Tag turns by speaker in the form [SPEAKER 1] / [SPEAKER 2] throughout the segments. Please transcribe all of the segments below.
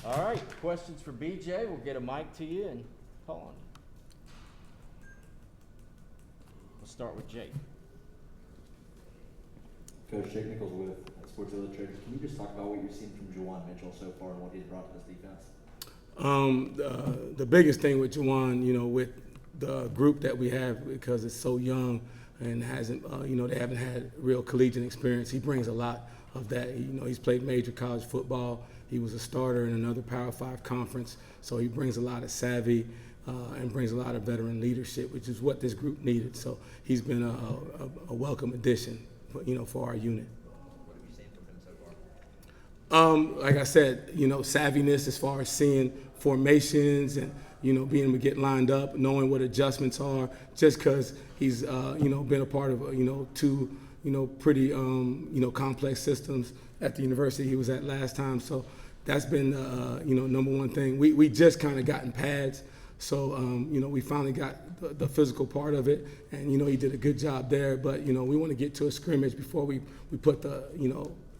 [SPEAKER 1] All right, questions for BJ. We'll get a mic to you and call on you. We'll start with Jake.
[SPEAKER 2] Coach, Jake Nichols with Sports Illustrated. Can you just talk about what you've seen from Juwan Mitchell so far and what he's brought to this defense?
[SPEAKER 3] The biggest thing with Juwan, with the group that we have, because it's so young and hasn't, they haven't had real collegiate experience. He brings a lot of that. He's played major college football. He was a starter in another Power 5 conference, so he brings a lot of savvy and brings a lot of veteran leadership, which is what this group needed. So he's been a welcome addition, for our unit.
[SPEAKER 2] What have you seen from him so far?
[SPEAKER 3] Like I said, savviness as far as seeing formations and, being able to get lined up, knowing what adjustments are, just because he's, been a part of, two, pretty, complex systems at the university he was at last time. So that's been, number one thing. We just kind of gotten pads. So, we finally got the physical part of it, and, he did a good job there. But, we want to get to a scrimmage before we put the,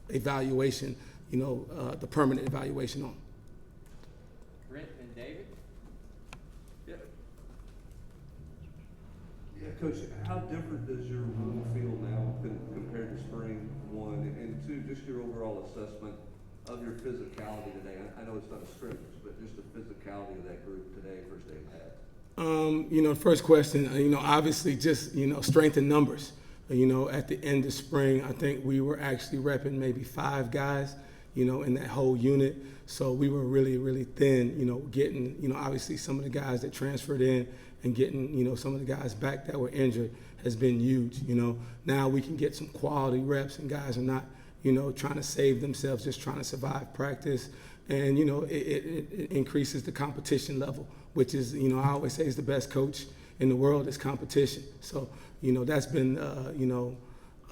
[SPEAKER 3] evaluation, the permanent evaluation on.
[SPEAKER 1] Brent and David.
[SPEAKER 4] Yeah, Coach, how different does your role feel now compared to spring one? And two, just your overall assessment of your physicality today. I know it's not a scrimmage, but just the physicality of that group today, first day of pads.
[SPEAKER 3] First question, obviously just, strength in numbers. At the end of spring, I think we were actually repping maybe 5 guys, in that whole unit. So we were really, really thin, getting, obviously some of the guys that transferred in and getting, some of the guys back that were injured has been huge. Now we can get some quality reps and guys are not, trying to save themselves, just trying to survive practice. And, it increases the competition level, which is, I always say is the best coach in the world is competition. So, that's been,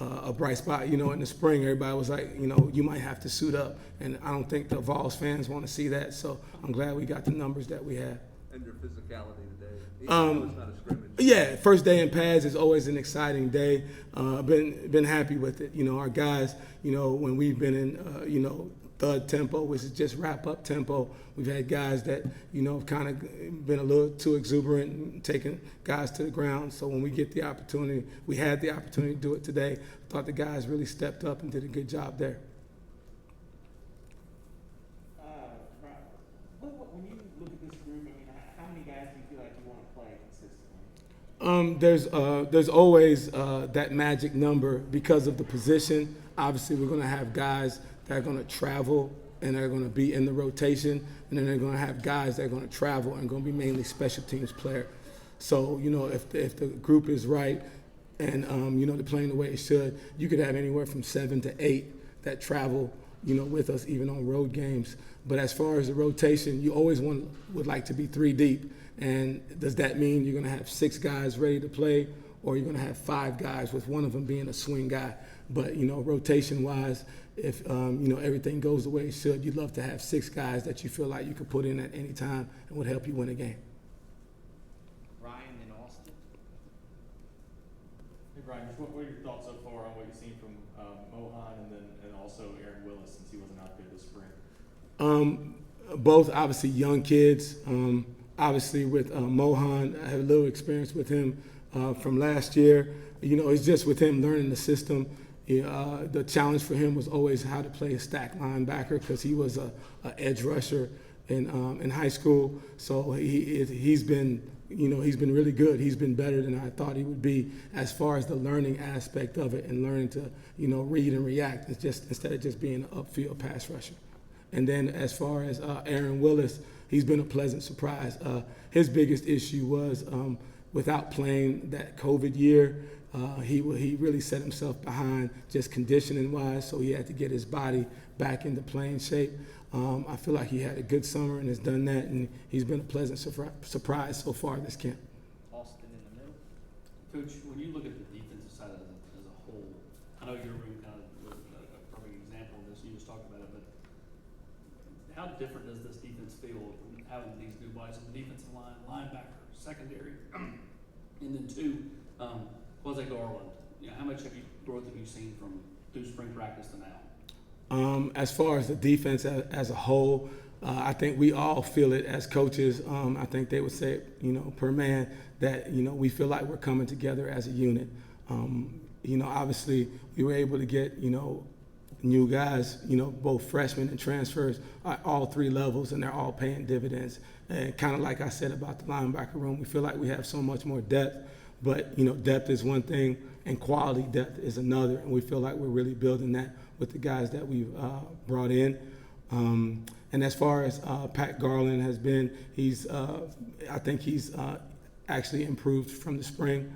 [SPEAKER 3] a bright spot. In the spring, everybody was like, you might have to suit up. And I don't think the Vols fans want to see that. So I'm glad we got the numbers that we have.
[SPEAKER 4] And your physicality today, even though it's not a scrimmage.
[SPEAKER 3] Yeah, first day in pads is always an exciting day. Been happy with it. Our guys, when we've been in, thud tempo, which is just wrap up tempo, we've had guys that, kind of been a little too exuberant and taking guys to the ground. So when we get the opportunity, we had the opportunity to do it today. I thought the guys really stepped up and did a good job there.
[SPEAKER 5] When you look at this group, how many guys do you feel like you want to play consistently?
[SPEAKER 3] There's always that magic number because of the position. Obviously, we're going to have guys that are going to travel and they're going to be in the rotation, and then they're going to have guys that are going to travel and going to be mainly special teams player. So, if the group is right and, they're playing the way it should, you could have anywhere from 7 to 8 that travel, with us even on road games. But as far as the rotation, you always would like to be 3 deep. And does that mean you're going to have 6 guys ready to play, or you're going to have 5 guys with one of them being a swing guy? But, rotation-wise, if, everything goes the way it should, you'd love to have 6 guys that you feel like you could put in at any time and would help you win a game.
[SPEAKER 1] Ryan and Austin.
[SPEAKER 5] Hey Brian, just what are your thoughts so far on what you've seen from Mohan and also Aaron Willis since he wasn't out there this spring?
[SPEAKER 3] Both obviously young kids. Obviously with Mohan, I have a little experience with him from last year. It's just with him learning the system. The challenge for him was always how to play a stack linebacker because he was a edge rusher in high school. So he's been really good. He's been better than I thought he would be as far as the learning aspect of it and learning to read and react. It's just instead of just being an upfield pass rusher. And then as far as Aaron Willis, he's been a pleasant surprise. His biggest issue was without playing that COVID year, he really set himself behind just conditioning-wise, so he had to get his body back into playing shape. I feel like he had a good summer and has done that, and he's been a pleasant surprise so far this camp.
[SPEAKER 1] Austin in the middle.
[SPEAKER 6] Coach, when you look at the defensive side as a whole, I know your room kind of was a perfect example of this. You just talked about it, but how different does this defense feel having these new bodies on the defensive line, linebacker, secondary, and then 2, Garland? How much growth have you seen from through spring practice to now?
[SPEAKER 3] As far as the defense as a whole, I think we all feel it as coaches. I think they would say, per man, that, we feel like we're coming together as a unit. Obviously we were able to get, new guys, both freshmen and transfers at all three levels, and they're all paying dividends. And kind of like I said about the linebacker room, we feel like we have so much more depth, but, depth is one thing and quality depth is another. And we feel like we're really building that with the guys that we've brought in. And as far as Pat Garland has been, I think he's actually improved from the spring.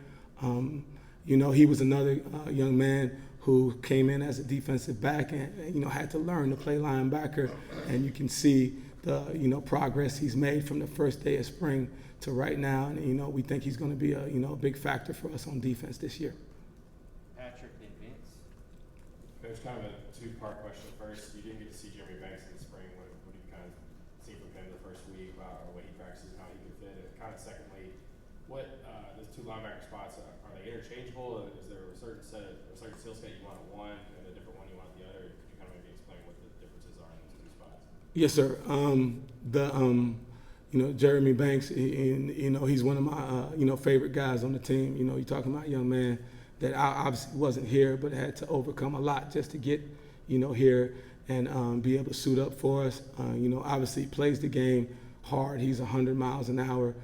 [SPEAKER 3] He was another young man who came in as a defensive back and had to learn to play linebacker. And you can see the, progress he's made from the first day of spring to right now. And, we think he's going to be a big factor for us on defense this year.
[SPEAKER 1] Patrick and Vince.
[SPEAKER 7] There's kind of a two-part question. First, you didn't get to see Jeremy Banks in the spring. What do you kind of see from him the first week, or what he practices, how he could fit it? Kind of secondly, those two linebacker spots, are they interchangeable? Is there a certain skill set you want at one and a different one you want at the other? Could you kind of maybe explain what the differences are in those two spots?
[SPEAKER 3] Yes, sir. Jeremy Banks, he's one of my, favorite guys on the team. You're talking about a young man that I obviously wasn't here, but had to overcome a lot just to get, here and be able to suit up for us. Obviously he plays the game hard. He's 100 miles an hour,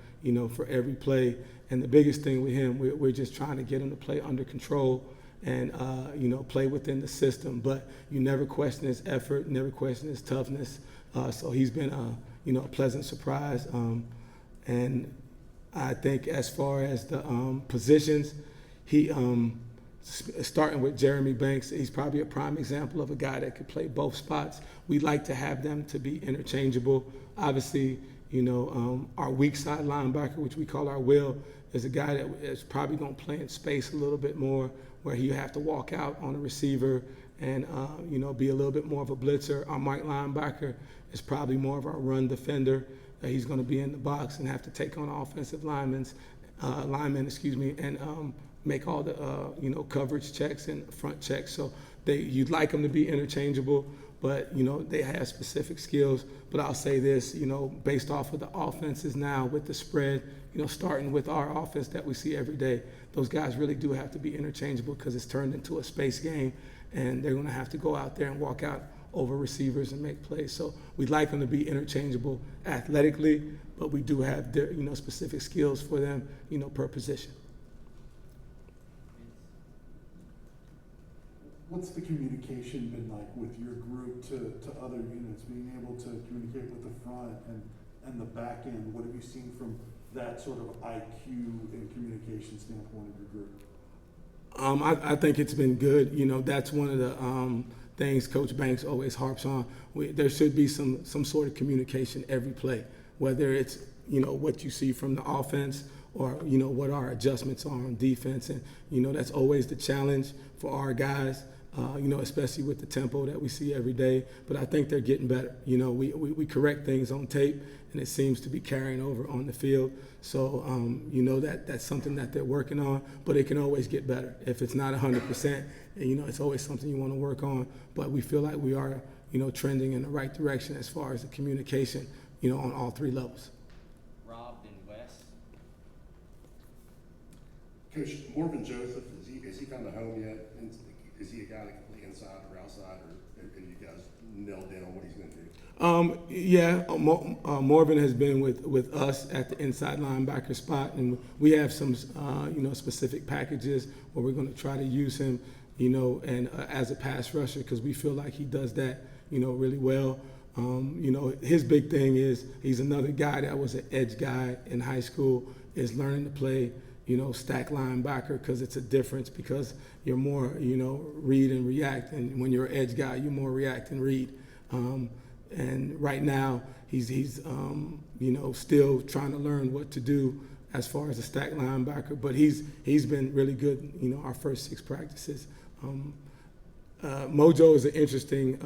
[SPEAKER 3] for every play. And the biggest thing with him, we're just trying to get him to play under control and, play within the system. But you never question his effort, never question his toughness. So he's been, a pleasant surprise. And I think as far as the positions, he, starting with Jeremy Banks, he's probably a prime example of a guy that could play both spots. We like to have them to be interchangeable. Obviously, our weak side linebacker, which we call our Will, is a guy that is probably going to play in space a little bit more, where you have to walk out on a receiver and, be a little bit more of a blitzer. Our Mike linebacker is probably more of our run defender. He's going to be in the box and have to take on offensive linemen, and make all the, coverage checks and front checks. So you'd like them to be interchangeable, but, they have specific skills. But I'll say this, based off of the offenses now with the spread, starting with our offense that we see every day, those guys really do have to be interchangeable because it's turned into a space game, and they're going to have to go out there and walk out over receivers and make plays. So we'd like them to be interchangeable athletically, but we do have their, specific skills for them, per position.
[SPEAKER 8] What's the communication been like with your group to other units, being able to communicate with the front and the back end? What have you seen from that sort of IQ and communication standpoint of your group?
[SPEAKER 3] I think it's been good. That's one of the things Coach Banks always harps on. There should be some sort of communication every play, whether it's, what you see from the offense or, what our adjustments are on defense. And, that's always the challenge for our guys, especially with the tempo that we see every day. But I think they're getting better. We correct things on tape, and it seems to be carrying over on the field. So, that's something that they're working on, but it can always get better. If it's not 100%, it's always something you want to work on. But we feel like we are, trending in the right direction as far as the communication, on all three levels.
[SPEAKER 1] Rob and Wes.
[SPEAKER 9] Coach, Morgan Joseph, is he found a home yet? And is he a guy that can play inside or outside, or are you guys nailed in on what he's going to do?
[SPEAKER 3] Morgan has been with us at the inside linebacker spot, and we have some, specific packages where we're going to try to use him, and as a pass rusher, because we feel like he does that, really well. His big thing is he's another guy that was an edge guy in high school, is learning to play, stack linebacker, because it's a difference, because you're more, read and react, and when you're an edge guy, you're more react and read. And right now, he's still trying to learn what to do as far as a stack linebacker, but he's been really good, our first 6 practices. Mojo is an interesting,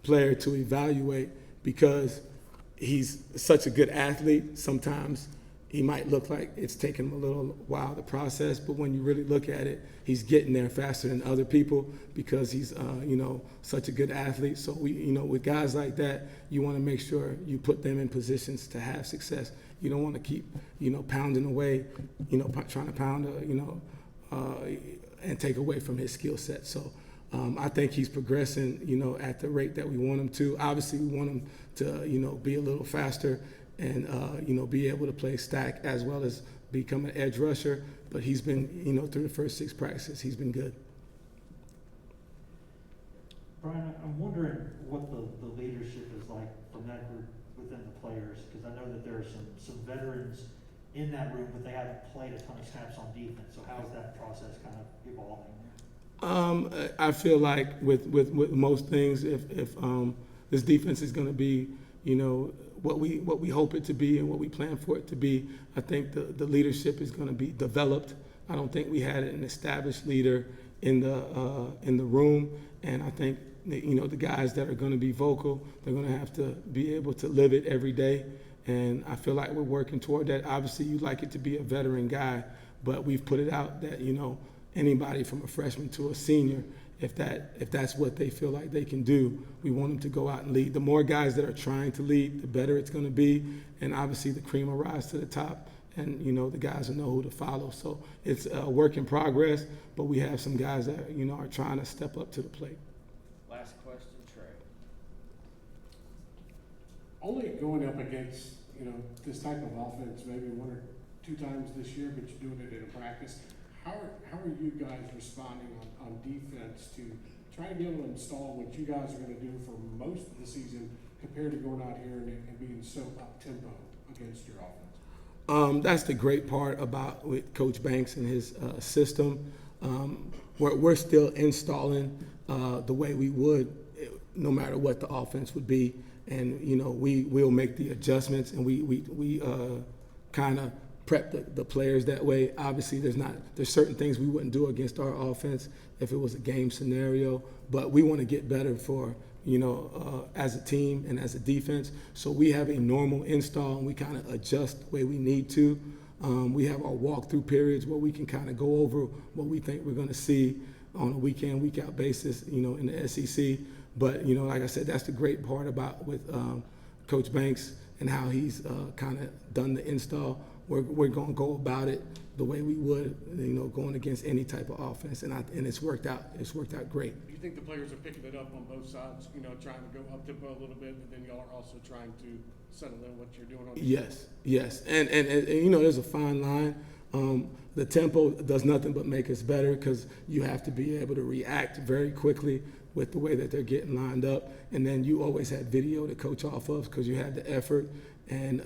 [SPEAKER 3] player to evaluate, because he's such a good athlete. Sometimes, he might look like it's taken him a little while to process, but when you really look at it, he's getting there faster than other people because he's, such a good athlete. So with guys like that, you want to make sure you put them in positions to have success. You don't want to keep, pounding away, trying to pound, and take away from his skill set. So I think he's progressing, at the rate that we want him to. Obviously, we want him to, be a little faster and, be able to play stack as well as become an edge rusher. But he's been, through the first 6 practices, he's been good.
[SPEAKER 10] Brian, I'm wondering what the leadership is like from that group within the players, because I know that there are some veterans in that room, but they haven't played a ton of snaps on defense. So how is that process kind of evolving?
[SPEAKER 3] I feel like with most things, if this defense is going to be, what we hope it to be and what we plan for it to be, I think the leadership is going to be developed. I don't think we had an established leader in the room, and I think the guys that are going to be vocal, they're going to have to be able to live it every day. And I feel like we're working toward that. Obviously, you'd like it to be a veteran guy, but we've put it out that anybody from a freshman to a senior, if that's what they feel like they can do, we want them to go out and lead. The more guys that are trying to lead, the better it's going to be. And obviously, the cream will rise to the top, and the guys will know who to follow. So it's a work in progress, but we have some guys that are trying to step up to the plate.
[SPEAKER 1] Last question, Trey.
[SPEAKER 11] Only going up against, this type of offense maybe 1 or 2 times this year, but you're doing it in a practice. How are you guys responding on defense to try to be able to install what you guys are going to do for most of the season compared to going out here and being so up-tempo against your offense?
[SPEAKER 3] That's the great part about with Coach Banks and his system. We're still installing the way we would no matter what the offense would be. And, we'll make the adjustments, and we kind of prep the players that way. Obviously, there's certain things we wouldn't do against our offense if it was a game scenario, but we want to get better for, as a team and as a defense. So we have a normal install, and we kind of adjust the way we need to. We have our walkthrough periods where we can kind of go over what we think we're going to see on a week-in, week-out basis, in the SEC. But, like I said, that's the great part about with Coach Banks and how he's kind of done the install. We're going to go about it the way we would, going against any type of offense, and it's worked out. It's worked out great.
[SPEAKER 11] Do you think the players are picking it up on both sides? Trying to go up tempo a little bit, and then y'all are also trying to settle in what you're doing on defense?
[SPEAKER 3] Yes, and there's a fine line. The tempo does nothing but make us better because you have to be able to react very quickly with the way that they're getting lined up, and then you always have video to coach off of because you have the effort and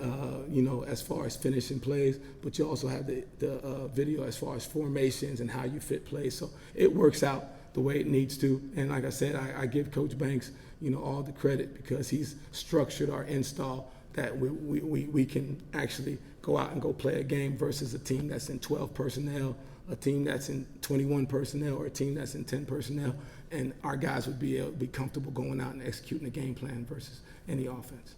[SPEAKER 3] as far as finishing plays, but you also have the video as far as formations and how you fit plays. So it works out the way it needs to, and like I said, I give Coach Banks all the credit because he's structured our install that we can actually go out and go play a game versus a team that's in 12 personnel, a team that's in 21 personnel, or a team that's in 10 personnel, and our guys would be able to be comfortable going out and executing a game plan versus any offense.